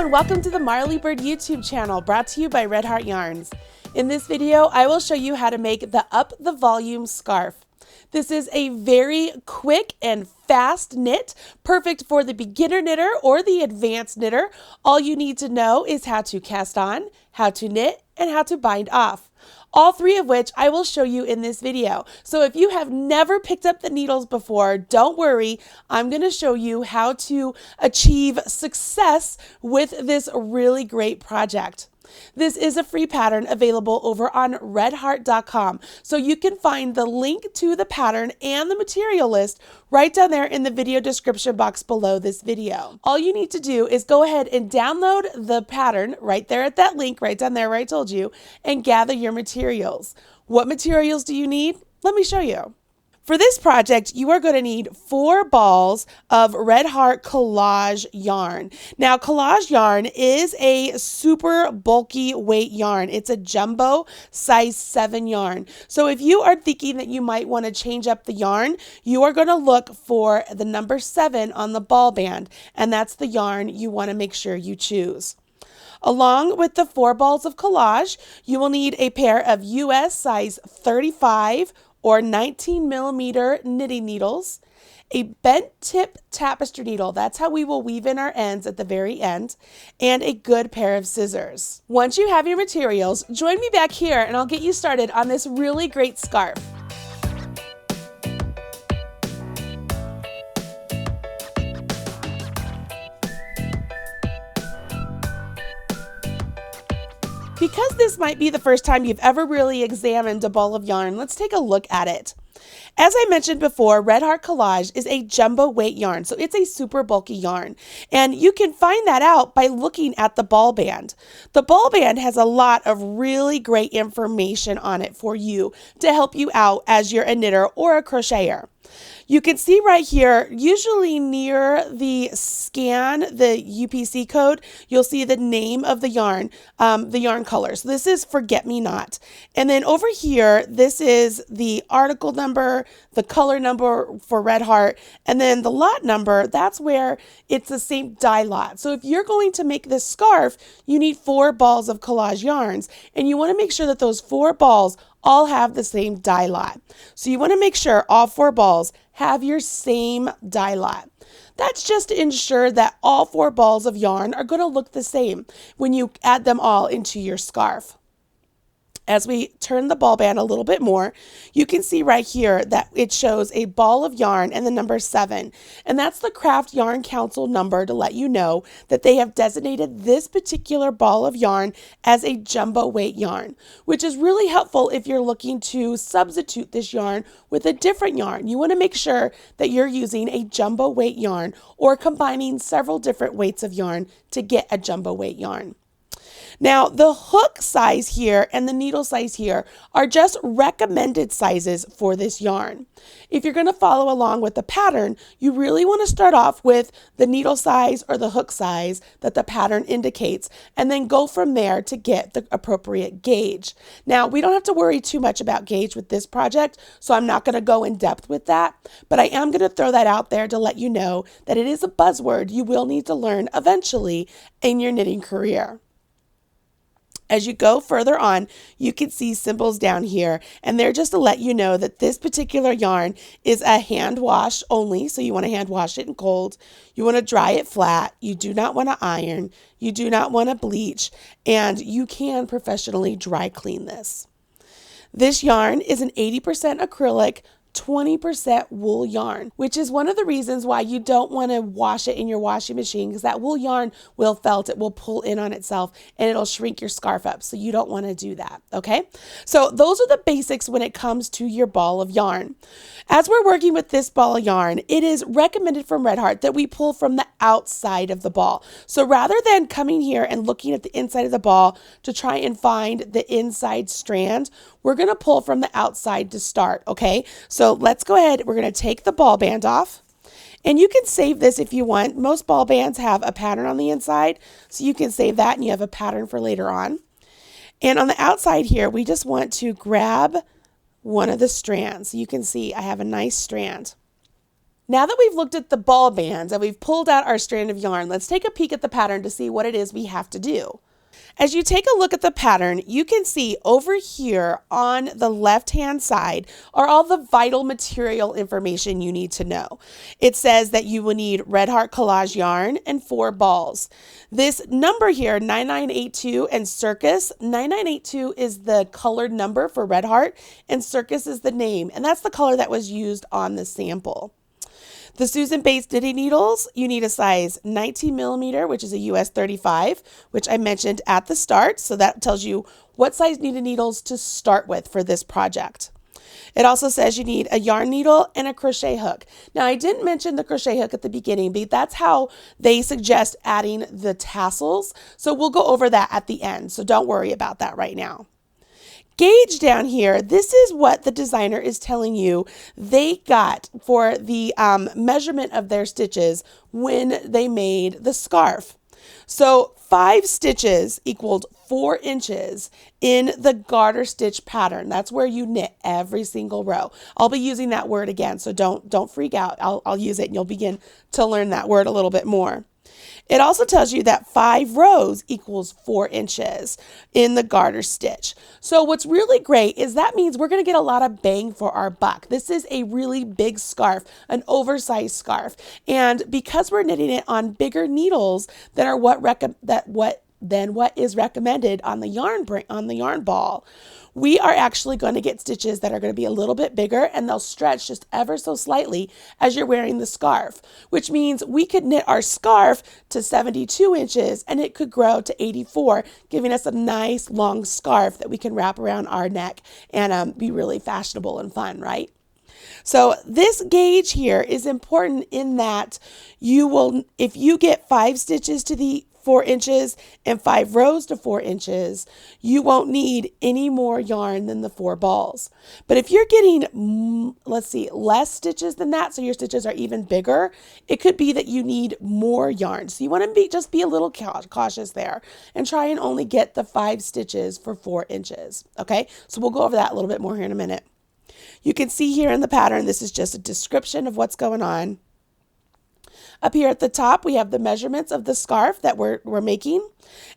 and welcome to the Marley Bird YouTube channel, brought to you by Red Heart Yarns. In this video, I will show you how to make the Up the Volume scarf. This is a very quick and fast knit, perfect for the beginner knitter or the advanced knitter. All you need to know is how to cast on, how to knit, and how to bind off. All three of which I will show you in this video. So if you have never picked up the needles before, don't worry. I'm going to show you how to achieve success with this really great project. This is a free pattern available over on redheart.com. So you can find the link to the pattern and the material list right down there in the video description box below this video. All you need to do is go ahead and download the pattern right there at that link right down there where I told you and gather your materials. What materials do you need? Let me show you. For this project, you are going to need 4 balls of Red Heart collage yarn. Now, collage yarn is a super bulky weight yarn. It's a jumbo size 7 yarn. So if you are thinking that you might want to change up the yarn, you are going to look for the number 7 on the ball band, and that's the yarn you want to make sure you choose. Along with the 4 balls of collage, you will need a pair of US size 35 or 19 millimeter knitting needles, a bent tip tapestry needle, that's how we will weave in our ends at the very end, and a good pair of scissors. Once you have your materials, join me back here and I'll get you started on this really great scarf. Because this might be the first time you've ever really examined a ball of yarn, let's take a look at it. As I mentioned before, Red Heart Collage is a jumbo weight yarn, so it's a super bulky yarn. And you can find that out by looking at the ball band. The ball band has a lot of really great information on it for you to help you out as you're a knitter or a crocheter. You can see right here, usually near the scan, the UPC code, you'll see the name of the yarn colors. This is Forget Me Not. And then over here, this is the article number, the color number for Red Heart, and then the lot number, that's where it's the same dye lot. So if you're going to make this scarf, you need 4 balls of collage yarns, and you want to make sure that those 4 balls all have the same dye lot. So you want to make sure all 4 balls have your same dye lot. That's just to ensure that all 4 balls of yarn are going to look the same when you add them all into your scarf. As we turn the ball band a little bit more, you can see right here that it shows a ball of yarn and the number 7. And that's the Craft Yarn Council number to let you know that they have designated this particular ball of yarn as a jumbo weight yarn, which is really helpful if you're looking to substitute this yarn with a different yarn. You want to make sure that you're using a jumbo weight yarn or combining several different weights of yarn to get a jumbo weight yarn. Now, the hook size here and the needle size here are just recommended sizes for this yarn. If you're going to follow along with the pattern, you really want to start off with the needle size or the hook size that the pattern indicates, and then go from there to get the appropriate gauge. Now, we don't have to worry too much about gauge with this project, so I'm not going to go in depth with that, but I am going to throw that out there to let you know that it is a buzzword you will need to learn eventually in your knitting career. As you go further on, you can see symbols down here, and they're just to let you know that this particular yarn is a hand wash only, so you want to hand wash it in cold. You want to dry it flat. You do not want to iron. You do not want to bleach, and you can professionally dry clean this. This yarn is an 80% acrylic, 20% wool yarn, which is one of the reasons why you don't want to wash it in your washing machine, because that wool yarn will felt, it will pull in on itself and it'll shrink your scarf up. So you don't want to do that. Okay. So those are the basics when it comes to your ball of yarn. As we're working with this ball of yarn, it is recommended from Red Heart that we pull from the outside of the ball. So rather than coming here and looking at the inside of the ball to try and find the inside strand, we're going to pull from the outside to start. Okay. So let's go ahead. We're going to take the ball band off, and you can save this if you want. Most ball bands have a pattern on the inside, so you can save that and you have a pattern for later on. And on the outside here, we just want to grab one of the strands. You can see I have a nice strand. Now that we've looked at the ball bands and we've pulled out our strand of yarn, let's take a peek at the pattern to see what it is we have to do. As you take a look at the pattern, you can see over here on the left-hand side are all the vital material information you need to know. It says that you will need Red Heart Collage yarn and 4 balls. This number here, 9982 and Circus, 9982 is the colored number for Red Heart and Circus is the name, and that's the color that was used on the sample. The Susan Bates knitting needles, you need a size 19 millimeter, which is a US 35, which I mentioned at the start. So that tells you what size knitting needles to start with for this project. It also says you need a yarn needle and a crochet hook. Now, I didn't mention the crochet hook at the beginning, but that's how they suggest adding the tassels. So we'll go over that at the end. So don't worry about that right now. Gauge down here, this is what the designer is telling you they got for the measurement of their stitches when they made the scarf. So 5 stitches equaled 4 inches in the garter stitch pattern. That's where you knit every single row. I'll be using that word again, so don't freak out. I'll use it and you'll begin to learn that word a little bit more. It also tells you that 5 rows equals 4 inches in the garter stitch. So what's really great is that means we're going to get a lot of bang for our buck. This is a really big scarf, an oversized scarf. And because we're knitting it on bigger needles than are what is recommended on the yarn ball, we are actually going to get stitches that are going to be a little bit bigger and they'll stretch just ever so slightly as you're wearing the scarf, which means we could knit our scarf to 72 inches and it could grow to 84, giving us a nice long scarf that we can wrap around our neck and be really fashionable and fun, right? So this gauge here is important in that if you get 5 stitches to the 4 inches and 5 rows to 4 inches, you won't need any more yarn than the 4 balls. But if you're getting, less stitches than that, so your stitches are even bigger, it could be that you need more yarn. So you want to just be a little cautious there and try and only get the 5 stitches for 4 inches. Okay, so we'll go over that a little bit more here in a minute. You can see here in the pattern, this is just a description of what's going on. Up here at the top, we have the measurements of the scarf that we're making,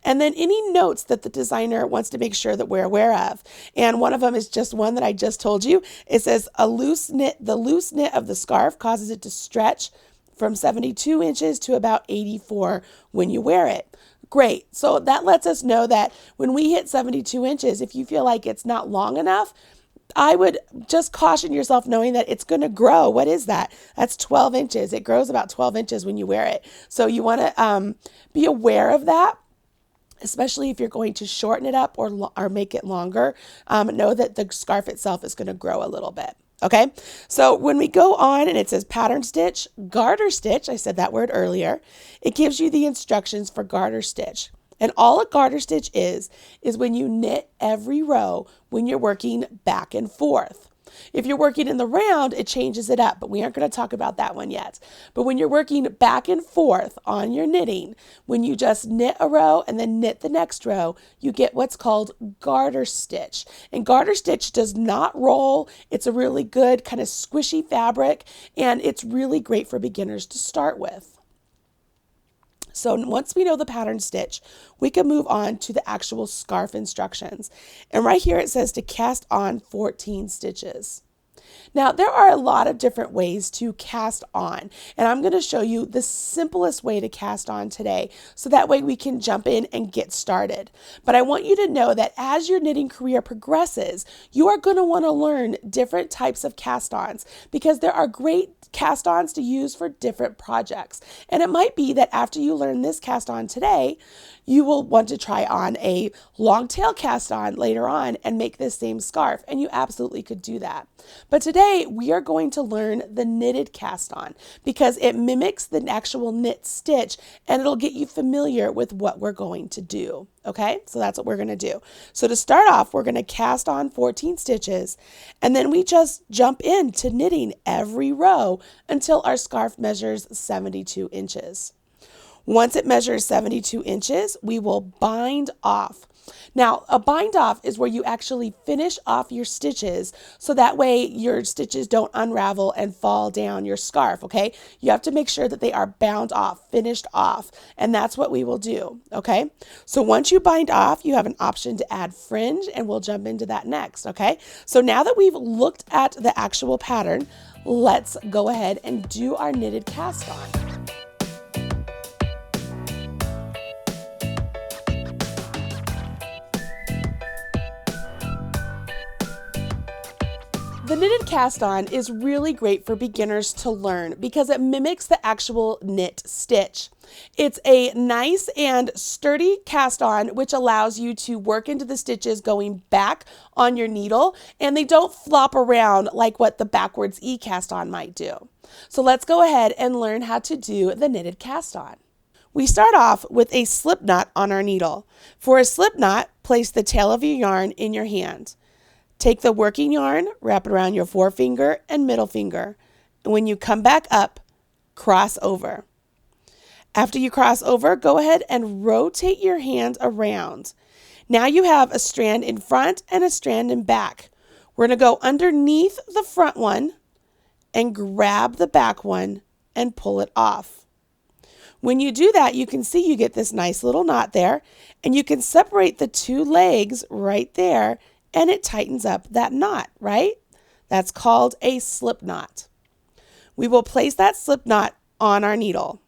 and then any notes that the designer wants to make sure that we're aware of. And one of them is just one that I just told you. It says the loose knit of the scarf causes it to stretch from 72 inches to about 84 when you wear it. Great. So that lets us know that when we hit 72 inches, if you feel like it's not long enough, I would just caution yourself knowing that it's going to grow. What is that? That's 12 inches. It grows about 12 inches when you wear it. So you want to be aware of that, especially if you're going to shorten it up or make it longer. Know that the scarf itself is going to grow a little bit. Okay, so when we go on and it says pattern stitch, garter stitch, I said that word earlier, it gives you the instructions for garter stitch. And all a garter stitch is when you knit every row when you're working back and forth. If you're working in the round, it changes it up, but we aren't going to talk about that one yet. But when you're working back and forth on your knitting, when you just knit a row and then knit the next row, you get what's called garter stitch. And garter stitch does not roll. It's a really good kind of squishy fabric, and it's really great for beginners to start with. So once we know the pattern stitch, we can move on to the actual scarf instructions. And right here it says to cast on 14 stitches. Now, there are a lot of different ways to cast on, and I'm going to show you the simplest way to cast on today, so that way we can jump in and get started. But I want you to know that as your knitting career progresses, you are going to want to learn different types of cast-ons, because there are great cast-ons to use for different projects. And it might be that after you learn this cast-on today, you will want to try on a long tail cast on later on and make this same scarf, and you absolutely could do that. But today we are going to learn the knitted cast on because it mimics the actual knit stitch and it'll get you familiar with what we're going to do. Okay, so that's what we're going to do. So to start off, we're going to cast on 14 stitches, and then we just jump into knitting every row until our scarf measures 72 inches. Once it measures 72 inches, we will bind off. Now, a bind off is where you actually finish off your stitches so that way your stitches don't unravel and fall down your scarf, okay? You have to make sure that they are bound off, finished off, and that's what we will do, okay? So once you bind off, you have an option to add fringe, and we'll jump into that next, okay? So now that we've looked at the actual pattern, let's go ahead and do our knitted cast on. The knitted cast on is really great for beginners to learn because it mimics the actual knit stitch. It's a nice and sturdy cast on which allows you to work into the stitches going back on your needle, and they don't flop around like what the backwards E cast on might do. So let's go ahead and learn how to do the knitted cast on. We start off with a slip knot on our needle. For a slip knot, place the tail of your yarn in your hand. Take the working yarn, wrap it around your forefinger and middle finger. And when you come back up, cross over. After you cross over, go ahead and rotate your hand around. Now you have a strand in front and a strand in back. We're going to go underneath the front one and grab the back one and pull it off. When you do that, you can see you get this nice little knot there, and you can separate the two legs right there, and it tightens up that knot, right? That's called a slip knot. We will place that slip knot on our needle.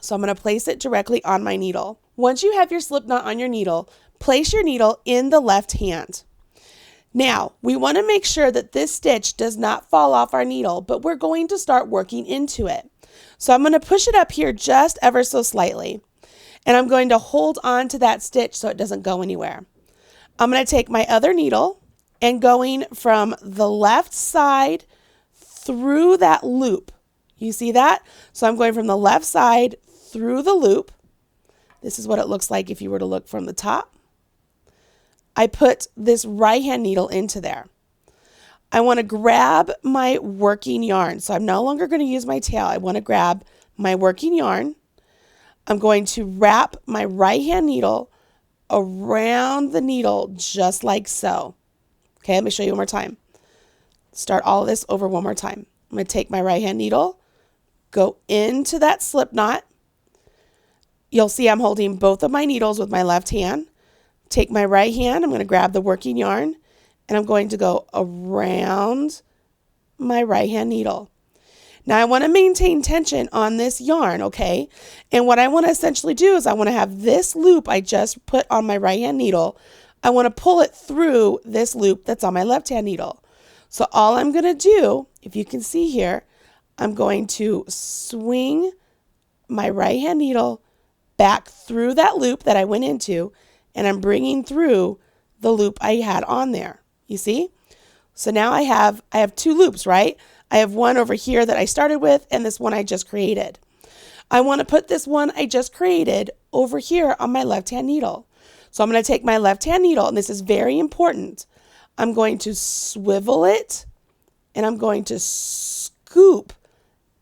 So I'm going to place it directly on my needle. Once you have your slip knot on your needle, place your needle in the left hand. Now, we want to make sure that this stitch does not fall off our needle, but we're going to start working into it. So I'm going to push it up here just ever so slightly, and I'm going to hold on to that stitch so it doesn't go anywhere. I'm going to take my other needle and going from the left side through that loop. You see that? So I'm going from the left side through the loop. This is what it looks like if you were to look from the top. I put this right hand needle into there. I want to grab my working yarn. So I'm no longer going to use my tail. I want to grab my working yarn. I'm going to wrap my right hand needle around the needle just like so. Okay, let me show you one more time. Start all of this over one more time. I'm going to take my right hand needle, go into that slip knot. You'll see I'm holding both of my needles with my left hand. Take my right hand, I'm going to grab the working yarn, and I'm going to go around my right hand needle. Now I want to maintain tension on this yarn, okay? And what I want to essentially do is I want to have this loop I just put on my right hand needle. I want to pull it through this loop that's on my left hand needle. So all I'm going to do, if you can see here, I'm going to swing my right hand needle back through that loop that I went into, and I'm bringing through the loop I had on there. You see? So now I have two loops, right? I have one over here that I started with and this one I just created. I want to put this one I just created over here on my left hand needle. So I'm going to take my left hand needle, and this is very important. I'm going to swivel it, and I'm going to scoop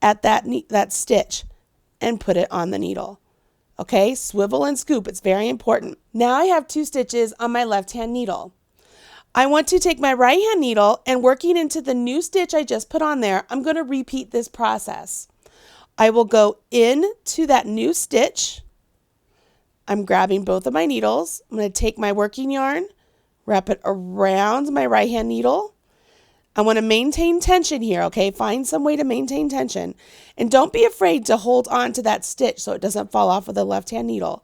at that stitch and put it on the needle. Okay, swivel and scoop, it's very important. Now I have two stitches on my left hand needle. I want to take my right hand needle, and working into the new stitch I just put on there, I'm going to repeat this process. I will go into that new stitch. I'm grabbing both of my needles. I'm going to take my working yarn, wrap it around my right hand needle. I want to maintain tension here, okay? Find some way to maintain tension. And don't be afraid to hold on to that stitch so it doesn't fall off of the left hand needle.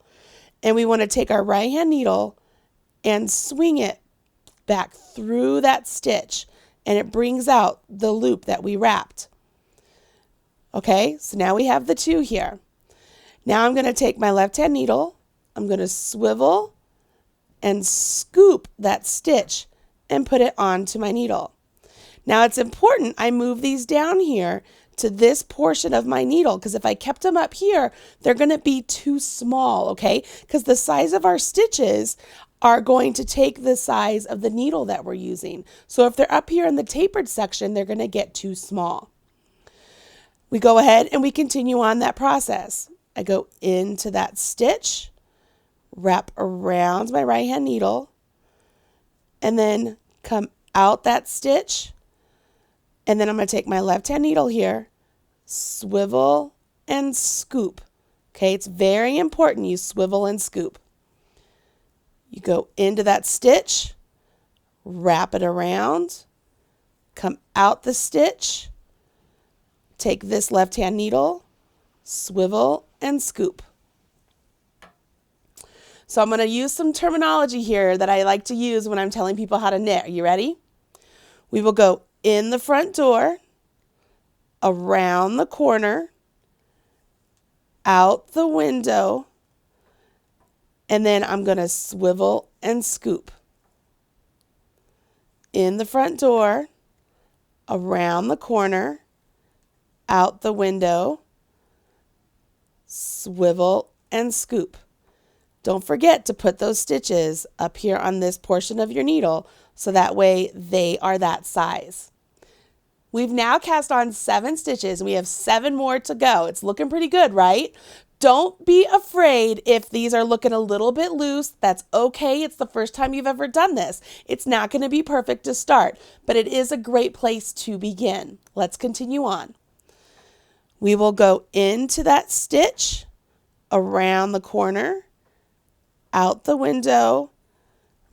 And we want to take our right hand needle and swing it back through that stitch, and it brings out the loop that we wrapped. Okay, so now we have the two here. Now I'm going to take my left hand needle, I'm going to swivel and scoop that stitch and put it onto my needle. Now it's important I move these down here to this portion of my needle, because if I kept them up here, they're going to be too small, okay? Because the size of our stitches are going to take the size of the needle that we're using. So if they're up here in the tapered section, they're going to get too small. We go ahead and we continue on that process. I go into that stitch, wrap around my right hand needle, and then come out that stitch. And then I'm going to take my left hand needle here, swivel and scoop. Okay, it's very important you swivel and scoop. You go into that stitch, wrap it around, come out the stitch, take this left hand needle, swivel and scoop. So I'm going to use some terminology here that I like to use when I'm telling people how to knit. Are you ready? We will go in the front door, around the corner, out the window, and then I'm going to swivel and scoop. In the front door, around the corner, out the window, swivel and scoop. Don't forget to put those stitches up here on this portion of your needle so that way they are that size. We've now cast on 7 stitches and we have 7 more to go. It's looking pretty good, right? Don't be afraid if these are looking a little bit loose. That's okay. It's the first time you've ever done this. It's not going to be perfect to start, but it is a great place to begin. Let's continue on. We will go into that stitch, around the corner, out the window,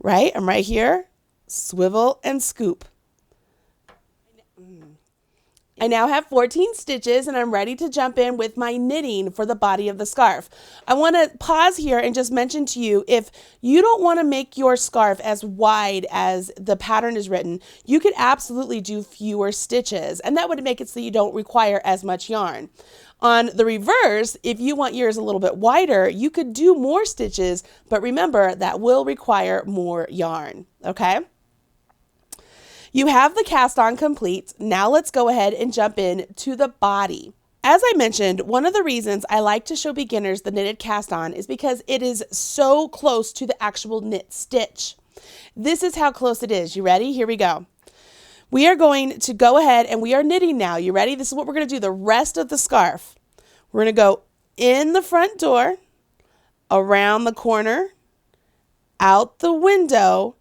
right? I'm right here. Swivel and scoop. I now have 14 stitches and I'm ready to jump in with my knitting for the body of the scarf. I want to pause here and just mention to you, if you don't want to make your scarf as wide as the pattern is written, you could absolutely do fewer stitches, and that would make it so you don't require as much yarn. On the reverse, if you want yours a little bit wider, you could do more stitches, but remember that will require more yarn, okay? You have the cast on complete. Now let's go ahead and jump in to the body. As I mentioned, one of the reasons I like to show beginners the knitted cast on is because it is so close to the actual knit stitch. This is how close it is. You ready? Here we go. We are going to go ahead and we are knitting now. You ready? This is what we're going to do the rest of the scarf. We're going to go in the front door, around the corner, out the window,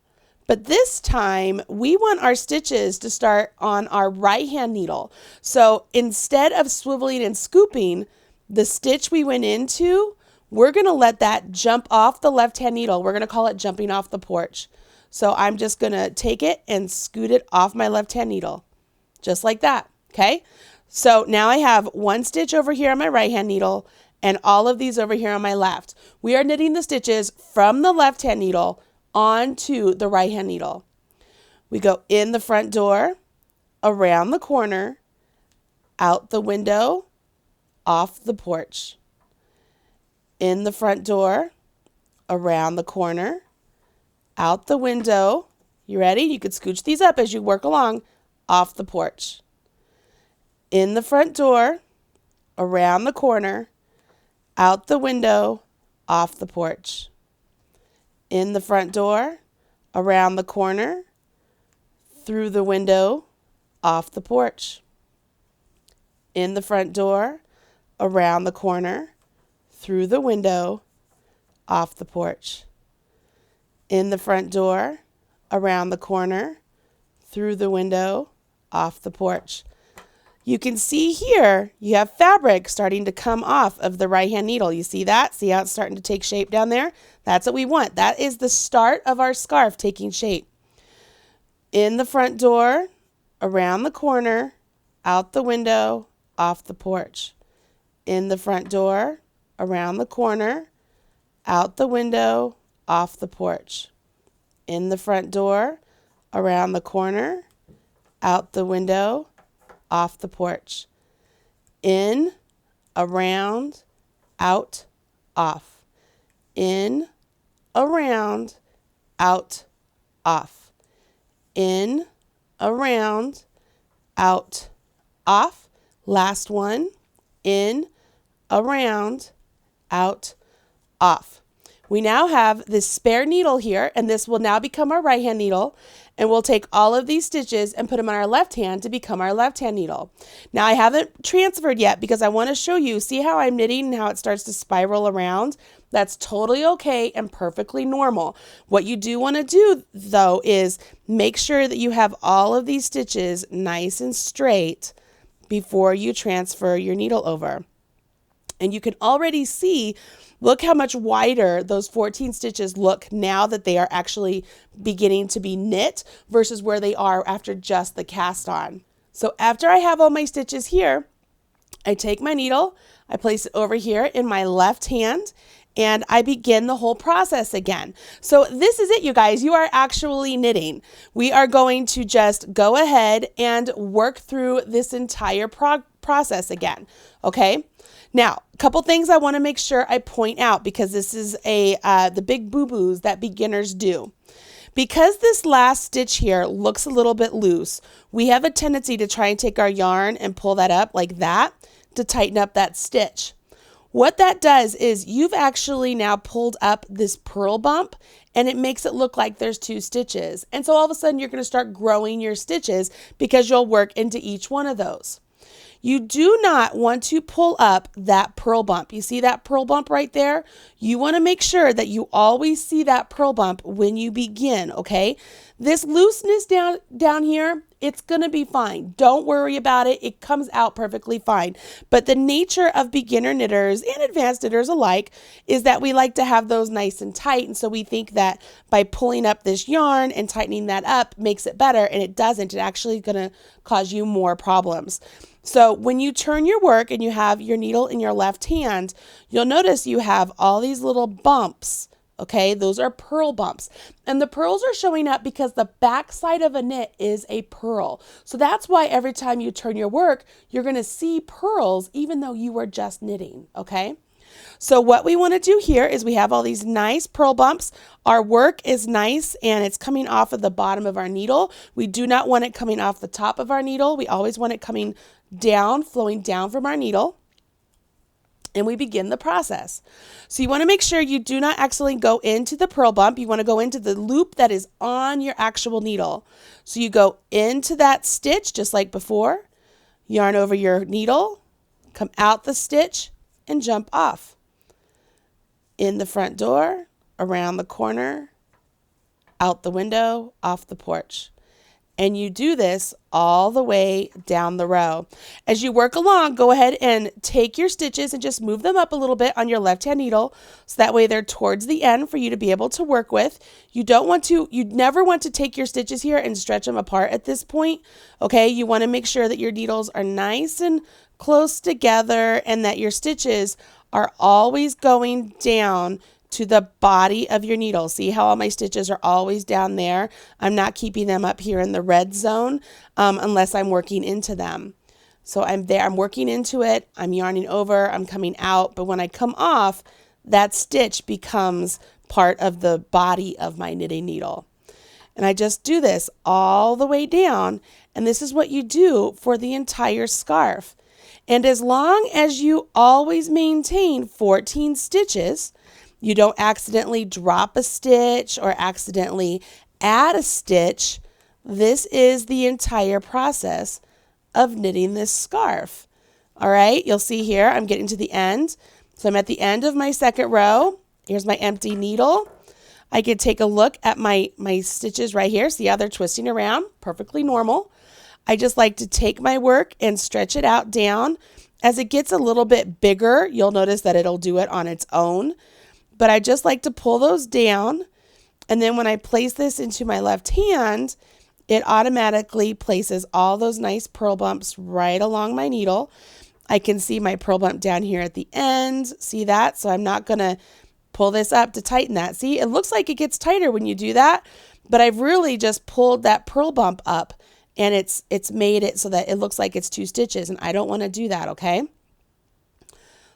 but this time we want our stitches to start on our right hand needle. So instead of swiveling and scooping, the stitch we went into, we're going to let that jump off the left hand needle. We're going to call it jumping off the porch. So I'm just going to take it and scoot it off my left hand needle, just like that. Okay. So now I have 1 stitch over here on my right hand needle and all of these over here on my left. We are knitting the stitches from the left hand needle onto the right hand needle. We go in the front door, around the corner, out the window, off the porch. In the front door, around the corner, out the window. You ready? You could scooch these up as you work along, off the porch. In the front door, around the corner, out the window, off the porch. In the front door, around the corner, through the window, off the porch. In the front door, around the corner, through the window, off the porch. In the front door, around the corner, through the window, off the porch. You can see here, you have fabric starting to come off of the right hand needle. You see that? See how it's starting to take shape down there? That's what we want. That is the start of our scarf taking shape. In the front door, around the corner, out the window, off the porch. In the front door, around the corner, out the window, off the porch. In the front door, around the corner, out the window, off the porch. In, around, out, off. In, around, out, off. In, around, out, off. Last one. In, around, out, off. We now have this spare needle here, and this will now become our right hand needle, and we'll take all of these stitches and put them on our left hand to become our left hand needle. Now I haven't transferred yet because I want to show you, see how I'm knitting and how it starts to spiral around? That's totally okay and perfectly normal. What you do want to do though is make sure that you have all of these stitches nice and straight before you transfer your needle over. And you can already see, look how much wider those 14 stitches look now that they are actually beginning to be knit versus where they are after just the cast on. So after I have all my stitches here, I take my needle, I place it over here in my left hand, and I begin the whole process again. So this is it, you guys. You are actually knitting. We are going to just go ahead and work through this entire process again, okay? Now, a couple things I want to make sure I point out because this is the big boo-boos that beginners do. Because this last stitch here looks a little bit loose, we have a tendency to try and take our yarn and pull that up like that to tighten up that stitch. What that does is you've actually now pulled up this purl bump and it makes it look like there's 2 stitches. And so all of a sudden you're going to start growing your stitches because you'll work into each one of those. You do not want to pull up that purl bump. You see that purl bump right there? You want to make sure that you always see that purl bump when you begin, okay? This looseness down here, it's going to be fine. Don't worry about it. It comes out perfectly fine. But the nature of beginner knitters and advanced knitters alike is that we like to have those nice and tight. And so we think that by pulling up this yarn and tightening that up makes it better, and it doesn't. It's actually going to cause you more problems. So when you turn your work and you have your needle in your left hand, you'll notice you have all these little bumps. Okay, those are purl bumps. And the purls are showing up because the back side of a knit is a purl. So that's why every time you turn your work, you're going to see purls even though you were just knitting. Okay, so what we want to do here is we have all these nice purl bumps. Our work is nice and it's coming off of the bottom of our needle. We do not want it coming off the top of our needle. We always want it coming down, flowing down from our needle. And we begin the process. So you want to make sure you do not accidentally go into the purl bump. You want to go into the loop that is on your actual needle. So you go into that stitch just like before, yarn over your needle, come out the stitch, and jump off. In the front door, around the corner, out the window, off the porch. And you do this all the way down the row. As you work along, go ahead and take your stitches and just move them up a little bit on your left-hand needle so that way they're towards the end for you to be able to work with. You never want to take your stitches here and stretch them apart at this point. Okay, you want to make sure that your needles are nice and close together and that your stitches are always going down to the body of your needle. See how all my stitches are always down there? I'm not keeping them up here in the red zone unless I'm working into them. So I'm there, I'm working into it, I'm yarning over, I'm coming out, but when I come off, that stitch becomes part of the body of my knitting needle. And I just do this all the way down, and this is what you do for the entire scarf. And as long as you always maintain 14 stitches, you don't accidentally drop a stitch or accidentally add a stitch, this is the entire process of knitting this scarf. All right, you'll see here I'm getting to the end. So I'm at the end of my second row. Here's my empty needle. I could take a look at my stitches right here. See how they're twisting around? Perfectly normal. I just like to take my work and stretch it out down. As it gets a little bit bigger, you'll notice that it'll do it on its own. But I just like to pull those down. And then when I place this into my left hand, it automatically places all those nice purl bumps right along my needle. I can see my purl bump down here at the end. See that? So I'm not going to pull this up to tighten that. See, it looks like it gets tighter when you do that, but I've really just pulled that purl bump up and it's made it so that it looks like it's 2 stitches, and I don't want to do that, okay?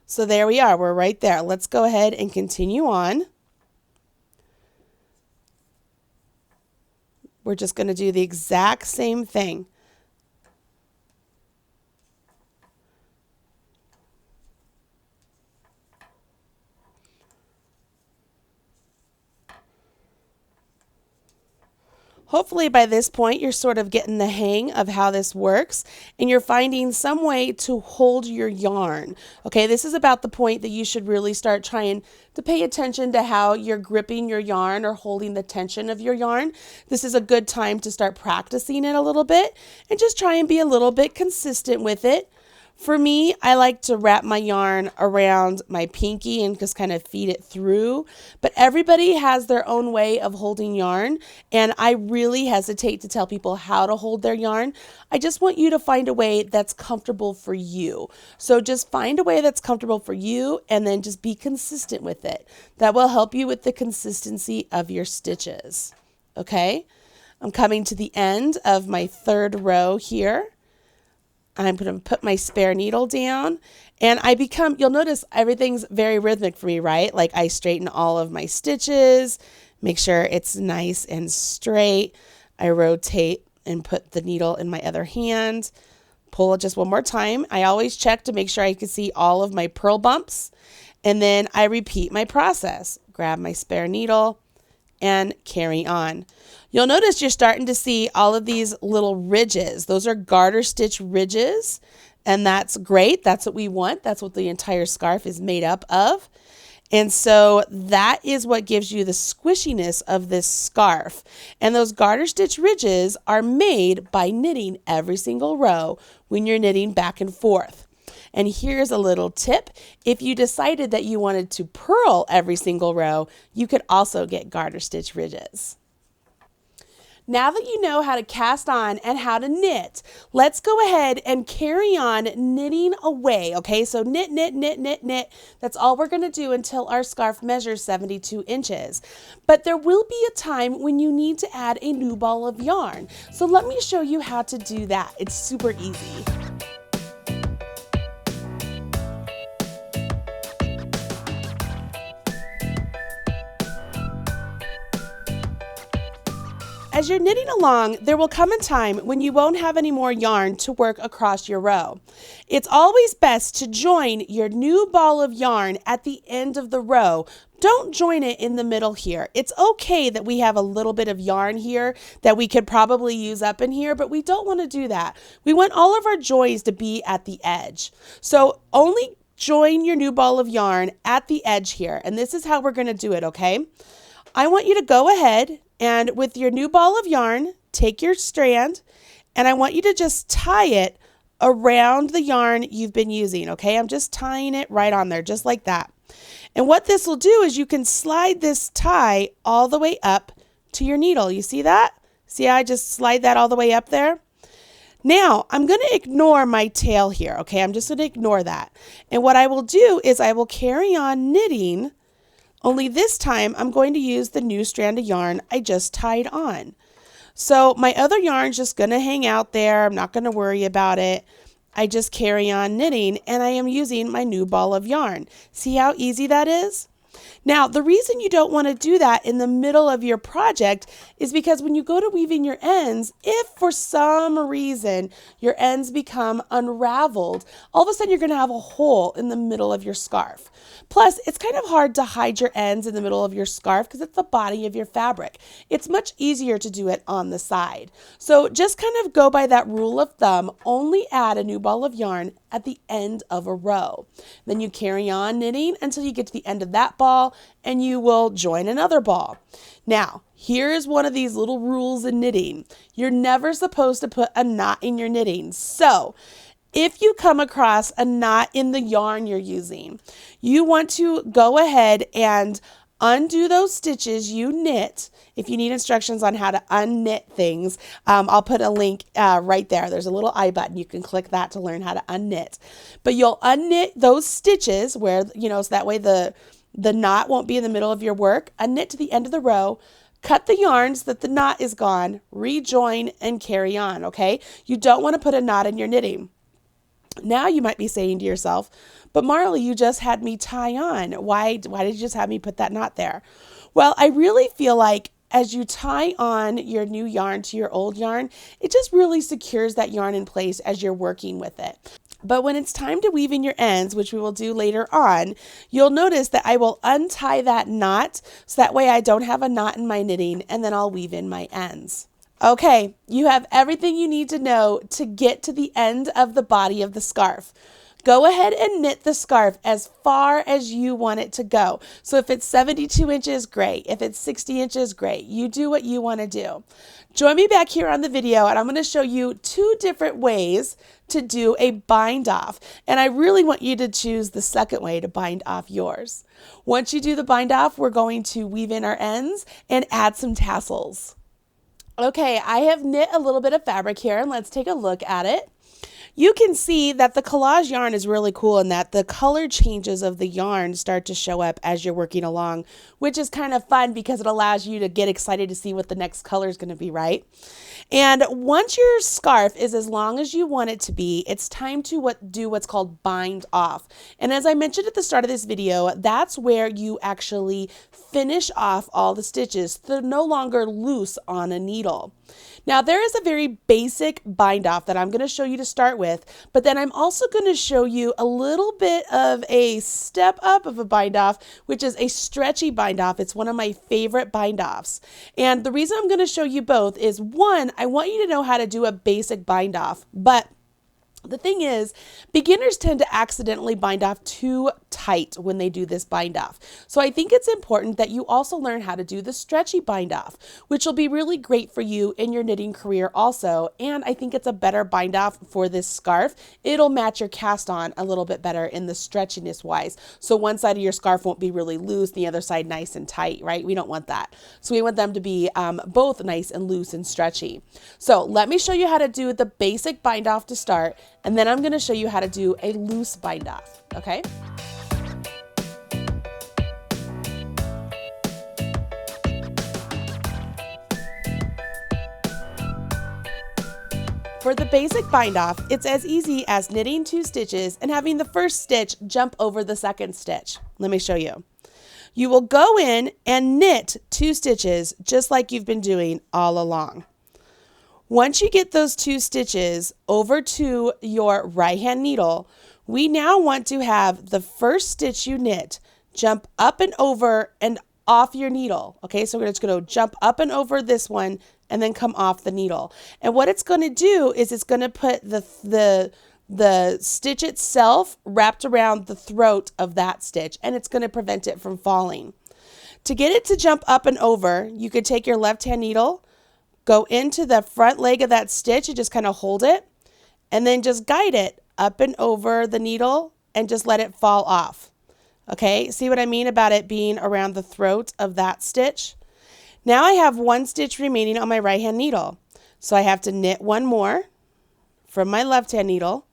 So there we are. We're right there. Let's go ahead and continue on. We're just going to do the exact same thing. Hopefully by this point, you're sort of getting the hang of how this works and you're finding some way to hold your yarn. Okay, this is about the point that you should really start trying to pay attention to how you're gripping your yarn or holding the tension of your yarn. This is a good time to start practicing it a little bit and just try and be a little bit consistent with it. For me, I like to wrap my yarn around my pinky and just kind of feed it through, but everybody has their own way of holding yarn, and I really hesitate to tell people how to hold their yarn. I just want you to find a way that's comfortable for you. So just find a way that's comfortable for you and then just be consistent with it. That will help you with the consistency of your stitches. Okay? I'm coming to the end of my third row here. I'm going to put my spare needle down and you'll notice everything's very rhythmic for me, right? Like I straighten all of my stitches, make sure it's nice and straight. I rotate and put the needle in my other hand, pull it just one more time. I always check to make sure I can see all of my purl bumps. And then I repeat my process, grab my spare needle and carry on. You'll notice you're starting to see all of these little ridges. Those are garter stitch ridges, and that's great. That's what we want. That's what the entire scarf is made up of. And so that is what gives you the squishiness of this scarf. And those garter stitch ridges are made by knitting every single row when you're knitting back and forth. And here's a little tip. If you decided that you wanted to purl every single row, you could also get garter stitch ridges. Now that you know how to cast on and how to knit, let's go ahead and carry on knitting away, okay? So knit, knit, knit, knit, knit. That's all we're gonna do until our scarf measures 72 inches. But there will be a time when you need to add a new ball of yarn. So let me show you how to do that. It's super easy. As you're knitting along, there will come a time when you won't have any more yarn to work across your row. It's always best to join your new ball of yarn at the end of the row. Don't join it in the middle here. It's okay that we have a little bit of yarn here that we could probably use up in here, but we don't want to do that. We want all of our joys to be at the edge. So only join your new ball of yarn at the edge here, and this is how we're going to do it, okay? I want you to go ahead and with your new ball of yarn, take your strand, and I want you to just tie it around the yarn you've been using, okay? I'm just tying it right on there, just like that. And what this will do is you can slide this tie all the way up to your needle. You see that? See how I just slide that all the way up there? Now, I'm going to ignore my tail here, okay? I'm just going to ignore that. And what I will do is I will carry on knitting. Only this time, I'm going to use the new strand of yarn I just tied on. So my other yarn's just going to hang out there. I'm not going to worry about it. I just carry on knitting, and I am using my new ball of yarn. See how easy that is? Now, the reason you don't want to do that in the middle of your project is because when you go to weaving your ends, if for some reason your ends become unraveled, all of a sudden you're going to have a hole in the middle of your scarf. Plus, it's kind of hard to hide your ends in the middle of your scarf because it's the body of your fabric. It's much easier to do it on the side. So just kind of go by that rule of thumb, only add a new ball of yarn at the end of a row. Then you carry on knitting until you get to the end of that ball and you will join another ball. Now, here's one of these little rules in knitting. You're never supposed to put a knot in your knitting. So, if you come across a knot in the yarn you're using, you want to go ahead and undo those stitches you knit. If you need instructions on how to unknit things, I'll put a link right there. There's a little I button. You can click that to learn how to unknit. But you'll unknit those stitches where, so that way the knot won't be in the middle of your work. Unknit to the end of the row. Cut the yarns that the knot is gone. Rejoin and carry on, okay? You don't want to put a knot in your knitting. Now you might be saying to yourself, but Marley, you just had me tie on. Why did you just have me put that knot there? Well, I really feel like as you tie on your new yarn to your old yarn, it just really secures that yarn in place as you're working with it. But when it's time to weave in your ends, which we will do later on, you'll notice that I will untie that knot so that way I don't have a knot in my knitting, and then I'll weave in my ends. Okay, you have everything you need to know to get to the end of the body of the scarf. Go ahead and knit the scarf as far as you want it to go. So if it's 72 inches, great. If it's 60 inches, great. You do what you want to do. Join me back here on the video, and I'm going to show you 2 different ways to do a bind off. And I really want you to choose the second way to bind off yours. Once you do the bind off, we're going to weave in our ends and add some tassels. Okay, I have knit a little bit of fabric here, and let's take a look at it. You can see that the collage yarn is really cool in that the color changes of the yarn start to show up as you're working along, which is kind of fun because it allows you to get excited to see what the next color is going to be, right? And once your scarf is as long as you want it to be, it's time to do what's called bind off. And as I mentioned at the start of this video, that's where you actually finish off all the stitches. They're no longer loose on a needle. Now there is a very basic bind off that I'm going to show you to start with, but then I'm also going to show you a little bit of a step up of a bind off, which is a stretchy bind off. It's one of my favorite bind offs. And the reason I'm going to show you both is, one, I want you to know how to do a basic bind off, but the thing is, beginners tend to accidentally bind off too tight when they do this bind off. So I think it's important that you also learn how to do the stretchy bind off, which will be really great for you in your knitting career also. And I think it's a better bind off for this scarf. It'll match your cast on a little bit better in the stretchiness wise. So one side of your scarf won't be really loose, the other side nice and tight, right? We don't want that. So we want them to be both nice and loose and stretchy. So let me show you how to do the basic bind off to start. And then I'm going to show you how to do a loose bind off, okay? For the basic bind off, it's as easy as knitting 2 stitches and having the first stitch jump over the second stitch. Let me show you. You will go in and knit 2 stitches just like you've been doing all along. Once you get those 2 stitches over to your right hand needle, we now want to have the first stitch you knit jump up and over and off your needle. Okay, so we're just going to jump up and over this one and then come off the needle. And what it's going to do is it's going to put the stitch itself wrapped around the throat of that stitch, and it's going to prevent it from falling. To get it to jump up and over, you could take your left hand needle, go into the front leg of that stitch and just kind of hold it, and then just guide it up and over the needle and just let it fall off. Okay, see what I mean about it being around the throat of that stitch? Now I have 1 stitch remaining on my right hand needle. So I have to knit 1 more from my left hand needle,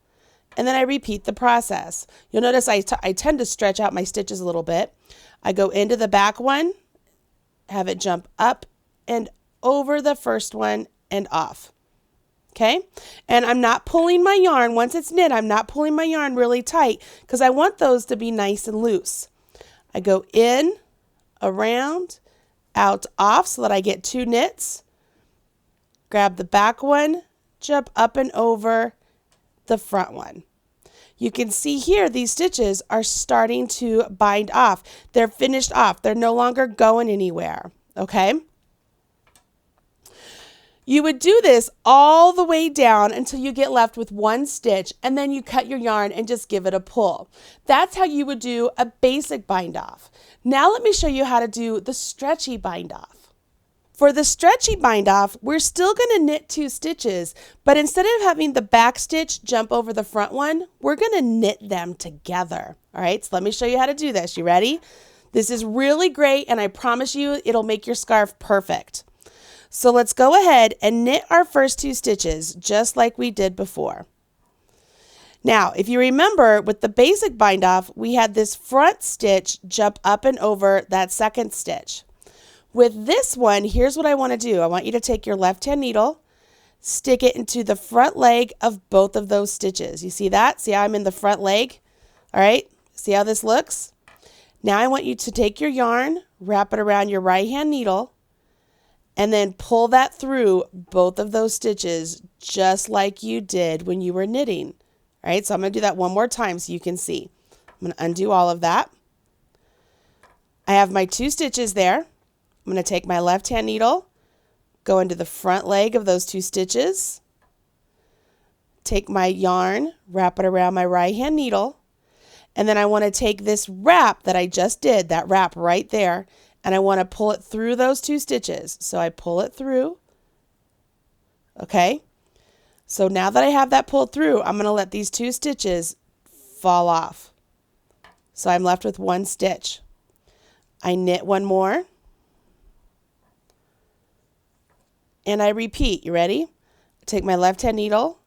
and then I repeat the process. You'll notice I tend to stretch out my stitches a little bit. I go into the back one, have it jump up and over the first one and off. Okay, and I'm not pulling my yarn. Once it's knit, I'm not pulling my yarn really tight because I want those to be nice and loose. I go in, around, out, off so that I get 2 knits. Grab the back one, jump up and over the front one. You can see here these stitches are starting to bind off. They're finished off. They're no longer going anywhere. Okay. You would do this all the way down until you get left with 1 stitch, and then you cut your yarn and just give it a pull. That's how you would do a basic bind off. Now let me show you how to do the stretchy bind off. For the stretchy bind off, we're still going to knit 2 stitches, but instead of having the back stitch jump over the front one, we're going to knit them together. All right, so let me show you how to do this. You ready? This is really great, and I promise you it'll make your scarf perfect. So let's go ahead and knit our first 2 stitches just like we did before. Now, if you remember with the basic bind off, we had this front stitch jump up and over that second stitch. With this one, here's what I want to do. I want you to take your left hand needle, stick it into the front leg of both of those stitches. You see that? See how I'm in the front leg? All right, see how this looks? Now I want you to take your yarn, wrap it around your right hand needle, and then pull that through both of those stitches just like you did when you were knitting. All right, so I'm going to do that one more time so you can see. I'm going to undo all of that. I have my 2 stitches there. I'm going to take my left hand needle, go into the front leg of those 2 stitches, take my yarn, wrap it around my right hand needle, and then I want to take this wrap that I just did, that wrap right there, and I want to pull it through those 2 stitches. So I pull it through, okay? So now that I have that pulled through, I'm going to let these 2 stitches fall off. So I'm left with 1 stitch. I knit 1 more, and I repeat. You ready? Take my left hand needle,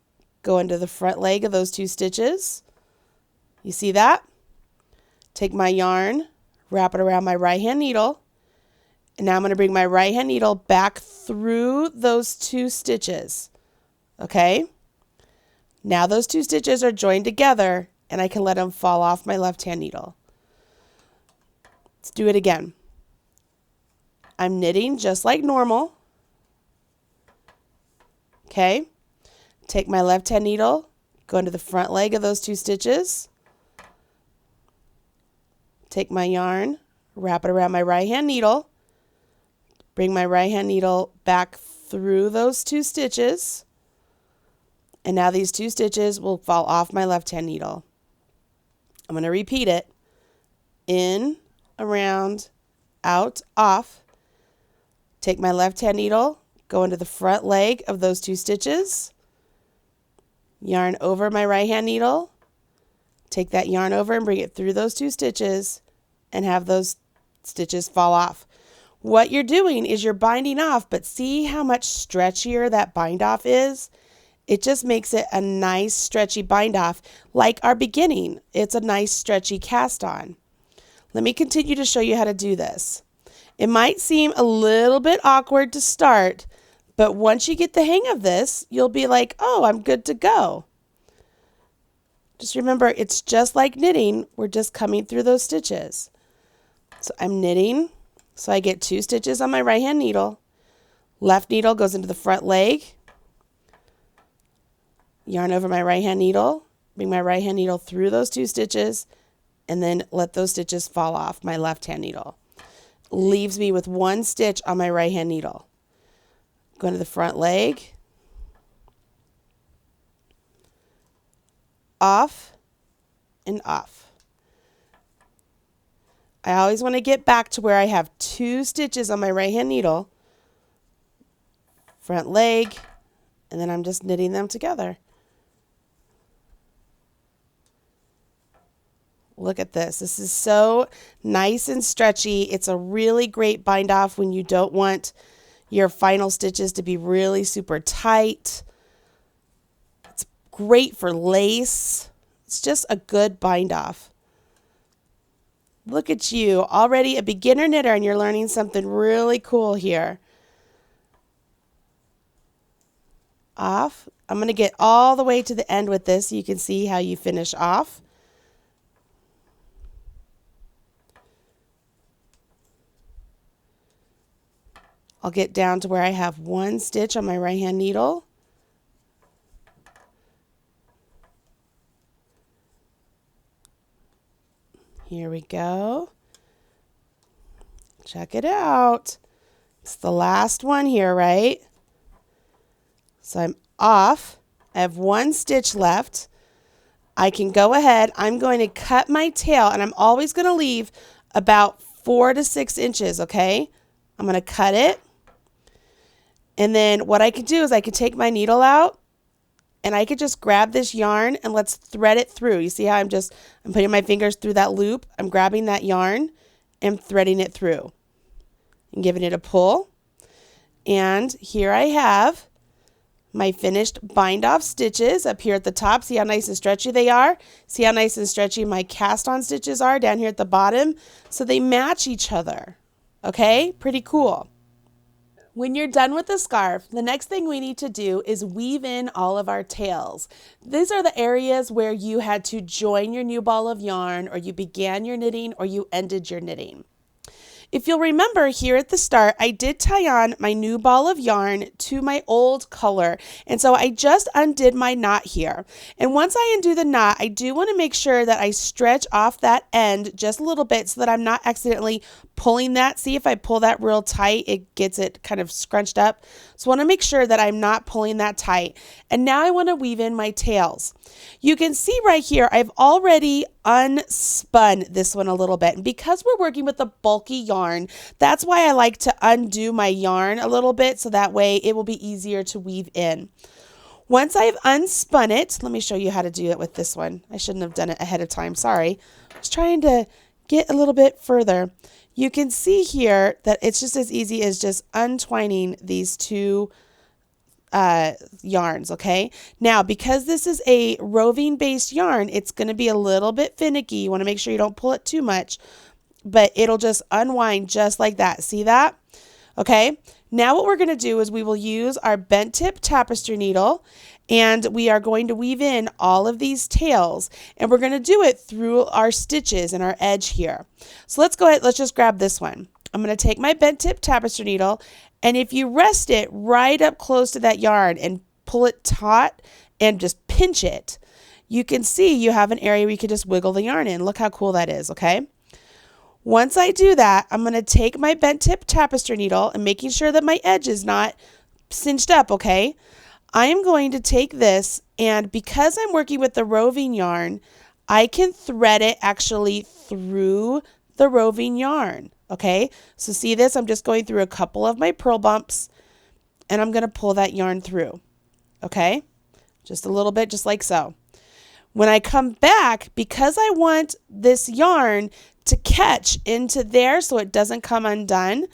go into the front leg of those 2 stitches. You see that? Take my yarn, wrap it around my right hand needle, and now I'm going to bring my right hand needle back through those 2 stitches. Okay? Now those 2 stitches are joined together, and I can let them fall off my left hand needle. Let's do it again. I'm knitting just like normal. Okay? Take my left hand needle, go into the front leg of those 2 stitches. Take my yarn, wrap it around my right hand needle, bring my right hand needle back through those 2 stitches, and now these 2 stitches will fall off my left hand needle. I'm going to repeat it. In, around, out, off. Take my left hand needle, go into the front leg of those 2 stitches, yarn over my right hand needle, take that yarn over and bring it through those 2 stitches and have those stitches fall off. What you're doing is you're binding off, but see how much stretchier that bind off is? It just makes it a nice stretchy bind off, like our beginning. It's a nice stretchy cast on. Let me continue to show you how to do this. It might seem a little bit awkward to start, but once you get the hang of this, you'll be like, oh, I'm good to go. Just remember, it's just like knitting. We're just coming through those stitches. So I'm knitting, so I get 2 stitches on my right hand needle. Left needle goes into the front leg. Yarn over my right hand needle, bring my right hand needle through those 2 stitches, and then let those stitches fall off my left hand needle. Leaves me with 1 stitch on my right hand needle. Go into the front leg, off, and off. I always want to get back to where I have 2 stitches on my right hand needle, front leg, and then I'm just knitting them together. Look at this. This is so nice and stretchy. It's a really great bind off when you don't want your final stitches to be really super tight. It's great for lace. It's just a good bind off. Look at you, already a beginner knitter, and you're learning something really cool here. Off. I'm going to get all the way to the end with this so you can see how you finish off. I'll get down to where I have 1 stitch on my right hand needle. Here we go. Check it out. It's the last one here, right? So I'm off. I have 1 stitch left. I can go ahead. I'm going to cut my tail, and I'm always going to leave about 4 to 6 inches, okay? I'm going to cut it. And then what I could do is I could take my needle out, and I could just grab this yarn and let's thread it through. You see how I'm putting my fingers through that loop. I'm grabbing that yarn and threading it through and giving it a pull. And here I have my finished bind off stitches up here at the top. See how nice and stretchy they are? See how nice and stretchy my cast on stitches are down here at the bottom? So they match each other. Okay, pretty cool. When you're done with the scarf, the next thing we need to do is weave in all of our tails. These are the areas where you had to join your new ball of yarn, or you began your knitting, or you ended your knitting. If you'll remember here at the start, I did tie on my new ball of yarn to my old color. And so I just undid my knot here. And once I undo the knot, I do want to make sure that I stretch off that end just a little bit so that I'm not accidentally pulling that. See, if I pull that real tight, it gets it kind of scrunched up. So I want to make sure that I'm not pulling that tight. And now I want to weave in my tails. You can see right here, I've already unspun this one a little bit. And because we're working with a bulky yarn, that's why I like to undo my yarn a little bit so that way it will be easier to weave in. Once I've unspun it, let me show you how to do it with this one. I shouldn't have done it ahead of time, sorry. I was trying to get a little bit further. You can see here that it's just as easy as just untwining these two yarns, okay? Now, because this is a roving based yarn, it's going to be a little bit finicky. You want to make sure you don't pull it too much, but it'll just unwind just like that. See that? Okay. Now what we're going to do is we will use our bent tip tapestry needle, and we are going to weave in all of these tails, and we're going to do it through our stitches and our edge here. So let's go ahead. Let's just grab this one. I'm going to take my bent tip tapestry needle, and if you rest it right up close to that yarn and pull it taut and just pinch it, you can see you have an area where you can just wiggle the yarn in. Look how cool that is, okay? Once I do that, I'm going to take my bent tip tapestry needle and making sure that my edge is not cinched up, okay? I am going to take this, and because I'm working with the roving yarn, I can thread it actually through the roving yarn, okay? So see this? I'm just going through a couple of my purl bumps, and I'm going to pull that yarn through, okay? Just a little bit, just like so. When I come back, because I want this yarn to catch into there so it doesn't come undone,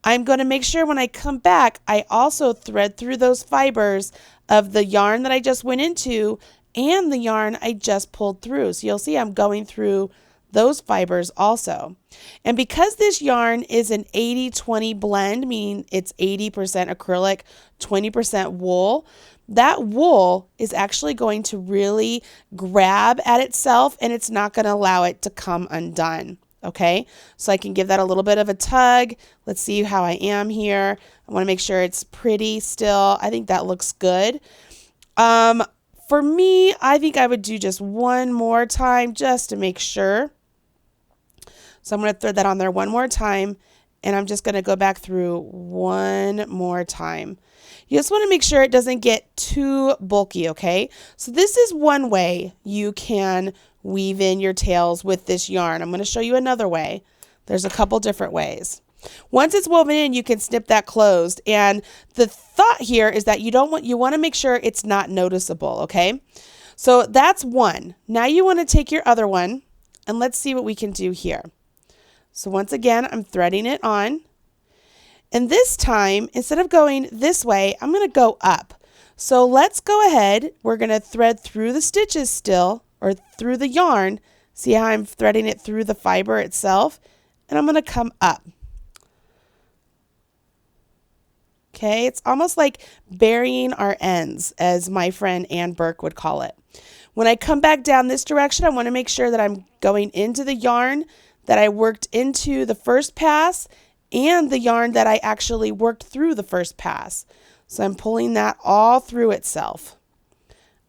I'm going to make sure when I come back, I also thread through those fibers of the yarn that I just went into and the yarn I just pulled through. So you'll see I'm going through those fibers also. And because this yarn is an 80-20 blend, meaning it's 80% acrylic, 20% wool, that wool is actually going to really grab at itself, and it's not going to allow it to come undone. Okay, so I can give that a little bit of a tug. Let's see how I am here. I want to make sure it's pretty still. I think that looks good. For me, I think I would do just one more time just to make sure. So I'm going to thread that on there one more time, and I'm just going to go back through one more time. You just want to make sure it doesn't get too bulky, okay? So this is one way you can weave in your tails with this yarn. I'm going to show you another way. There's a couple different ways. Once it's woven in, you can snip that closed. And the thought here is that you want to make sure it's not noticeable, okay? So that's one. Now you want to take your other one, and let's see what we can do here. So once again, I'm threading it on. And this time, instead of going this way, I'm going to go up. So let's go ahead. We're going to thread through the stitches still, or through the yarn. See how I'm threading it through the fiber itself? And I'm going to come up. Okay, it's almost like burying our ends, as my friend Ann Burke would call it. When I come back down this direction, I want to make sure that I'm going into the yarn that I worked into the first pass and the yarn that I actually worked through the first pass. So I'm pulling that all through itself.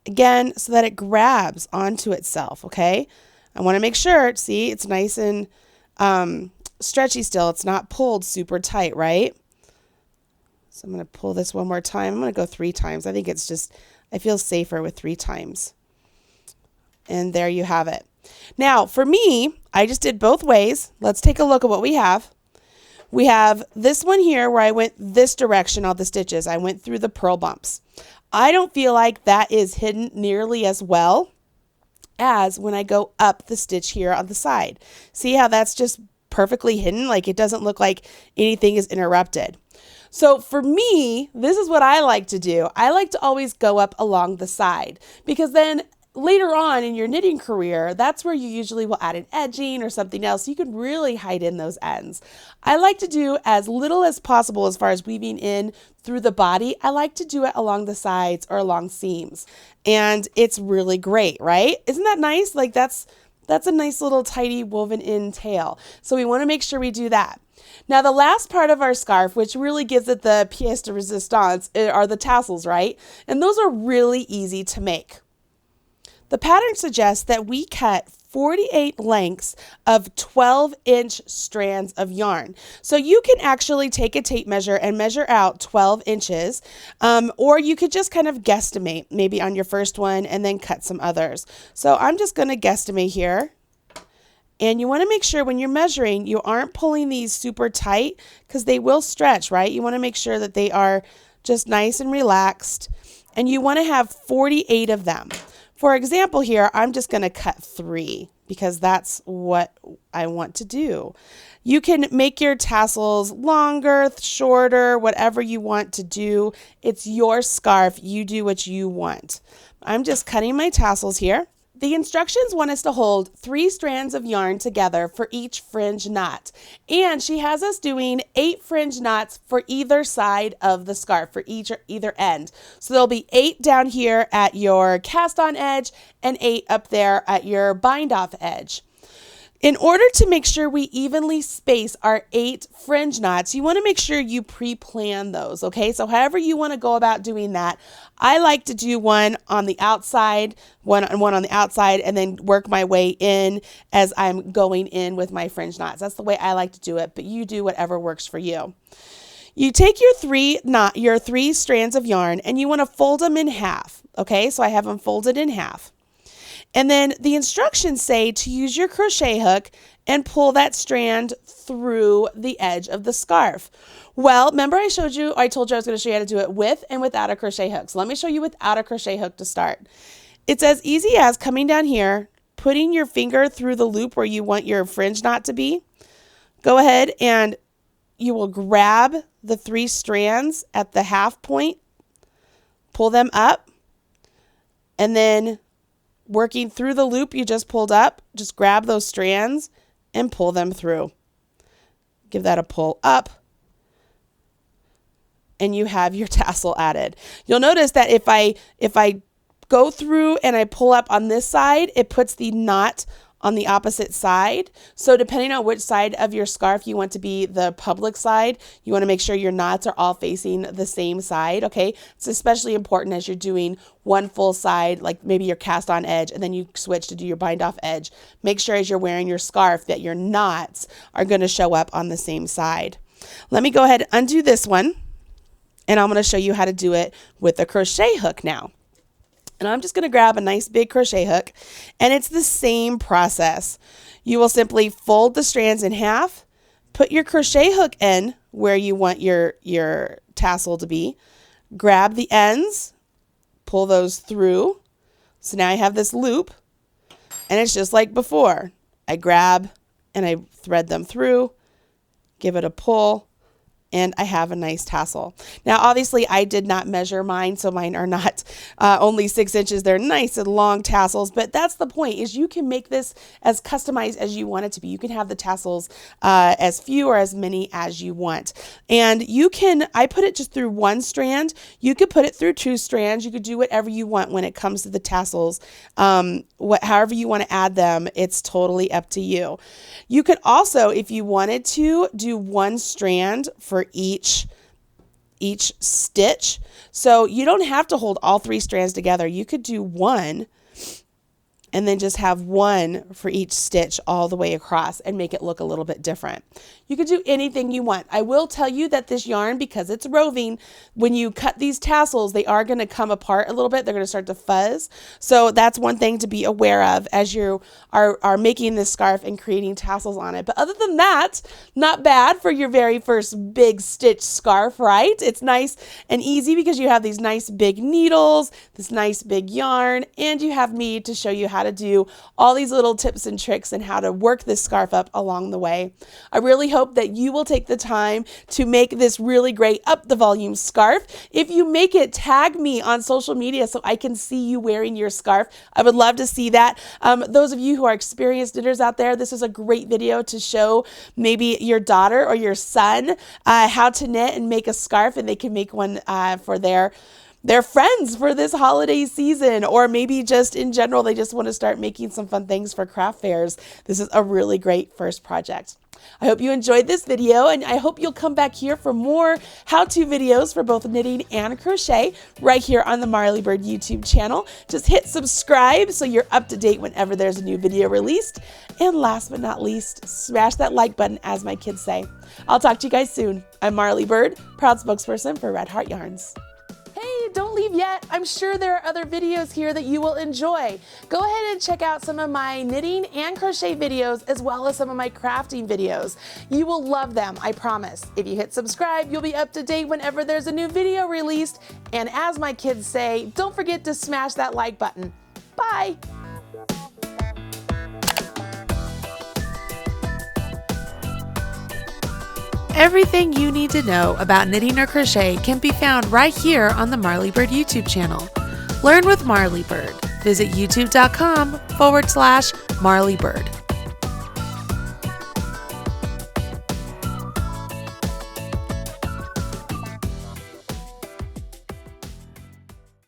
Again, so that it grabs onto itself, okay? I want to make sure, see, it's nice and stretchy still. It's not pulled super tight, right? So I'm going to pull this one more time. I'm going to go 3 times. I think it's just, I feel safer with 3 times. And there you have it. Now, for me, I just did both ways. Let's take a look at what we have. We have this one here where I went this direction, all the stitches. I went through the purl bumps. I don't feel like that is hidden nearly as well as when I go up the stitch here on the side. See how that's just perfectly hidden? Like it doesn't look like anything is interrupted. So for me, this is what I like to do. I like to always go up along the side, because then later on in your knitting career, that's where you usually will add an edging or something else. You can really hide in those ends. I like to do as little as possible as far as weaving in through the body. I like to do it along the sides or along seams. And it's really great, right? Isn't that nice? Like that's a nice little tidy woven in tail. So we want to make sure we do that. Now the last part of our scarf, which really gives it the pièce de résistance, are the tassels, right? And those are really easy to make. The pattern suggests that we cut 48 lengths of 12-inch strands of yarn. So you can actually take a tape measure and measure out 12 inches, or you could just kind of guesstimate maybe on your first one and then cut some others. So I'm just going to guesstimate here. And you want to make sure when you're measuring, you aren't pulling these super tight because they will stretch, right? You want to make sure that they are just nice and relaxed. And you want to have 48 of them. For example here, I'm just going to cut 3 because that's what I want to do. You can make your tassels longer, shorter, whatever you want to do. It's your scarf. You do what you want. I'm just cutting my tassels here. The instructions want us to hold 3 strands of yarn together for each fringe knot. And she has us doing 8 fringe knots for either side of the scarf, for either end. So there'll be 8 down here at your cast on edge and 8 up there at your bind off edge. In order to make sure we evenly space our 8 fringe knots, you want to make sure you pre-plan those, okay? So however you want to go about doing that, I like to do one on the outside, one on the outside, and then work my way in as I'm going in with my fringe knots. That's the way I like to do it, but you do whatever works for you. You take your 3 strands of yarn and you want to fold them in half, okay? So I have them folded in half. And then the instructions say to use your crochet hook and pull that strand through the edge of the scarf. Well, remember I told you I was going to show you how to do it with and without a crochet hook. So let me show you without a crochet hook to start. It's as easy as coming down here, putting your finger through the loop where you want your fringe knot to be. Go ahead and you will grab the 3 strands at the half point, pull them up, and then working through the loop you just pulled up, just grab those strands and pull them through. Give that a pull up, and you have your tassel added. You'll notice that if I go through and I pull up on this side, it puts the knot on the opposite side. So depending on which side of your scarf you want to be the public side, you want to make sure your knots are all facing the same side, okay? It's especially important as you're doing one full side, like maybe your cast on edge, and then you switch to do your bind off edge. Make sure as you're wearing your scarf that your knots are going to show up on the same side. Let me go ahead and undo this one, and I'm going to show you how to do it with a crochet hook now. And I'm just going to grab a nice big crochet hook, and it's the same process. You will simply fold the strands in half, put your crochet hook in where you want your tassel to be, grab the ends, pull those through. So now I have this loop, and it's just like before. I grab and I thread them through, give it a pull, and I have a nice tassel. Now, obviously, I did not measure mine, so mine are not only 6 inches. They're nice and long tassels, but that's the point, is you can make this as customized as you want it to be. You can have the tassels as few or as many as you want. And you can, I put it just through 1 strand. You could put it through 2 strands. You could do whatever you want when it comes to the tassels. However you want to add them, it's totally up to you. You could also, if you wanted to, do 1 strand for each stitch. So you don't have to hold all 3 strands together. You could do 1 and then just have 1 for each stitch all the way across and make it look a little bit different. You could do anything you want. I will tell you that this yarn, because it's roving, when you cut these tassels, they are going to come apart a little bit. They're going to start to fuzz. So that's one thing to be aware of as you are making this scarf and creating tassels on it. But other than that, not bad for your very first big stitch scarf, right? It's nice and easy because you have these nice big needles, this nice big yarn, and you have me to show you how to do all these little tips and tricks and how to work this scarf up along the way. I really hope that you will take the time to make this really great up the volume scarf. If you make it, tag me on social media so I can see you wearing your scarf. I would love to see that. Those of you who are experienced knitters out there, this is a great video to show maybe your daughter or your son how to knit and make a scarf, and they can make one for their their friends for this holiday season, or maybe just in general, they just want to start making some fun things for craft fairs. This is a really great first project. I hope you enjoyed this video, and I hope you'll come back here for more how-to videos for both knitting and crochet right here on the Marley Bird YouTube channel. Just hit subscribe so you're up to date whenever there's a new video released. And last but not least, smash that like button, as my kids say. I'll talk to you guys soon. I'm Marley Bird, proud spokesperson for Red Heart Yarns. Hey, don't leave yet. I'm sure there are other videos here that you will enjoy. Go ahead and check out some of my knitting and crochet videos, as well as some of my crafting videos. You will love them, I promise. If you hit subscribe, you'll be up to date whenever there's a new video released. And as my kids say, don't forget to smash that like button. Bye. Everything you need to know about knitting or crochet can be found right here on the Marley Bird YouTube channel. Learn with Marley Bird. Visit youtube.com/Marley Bird.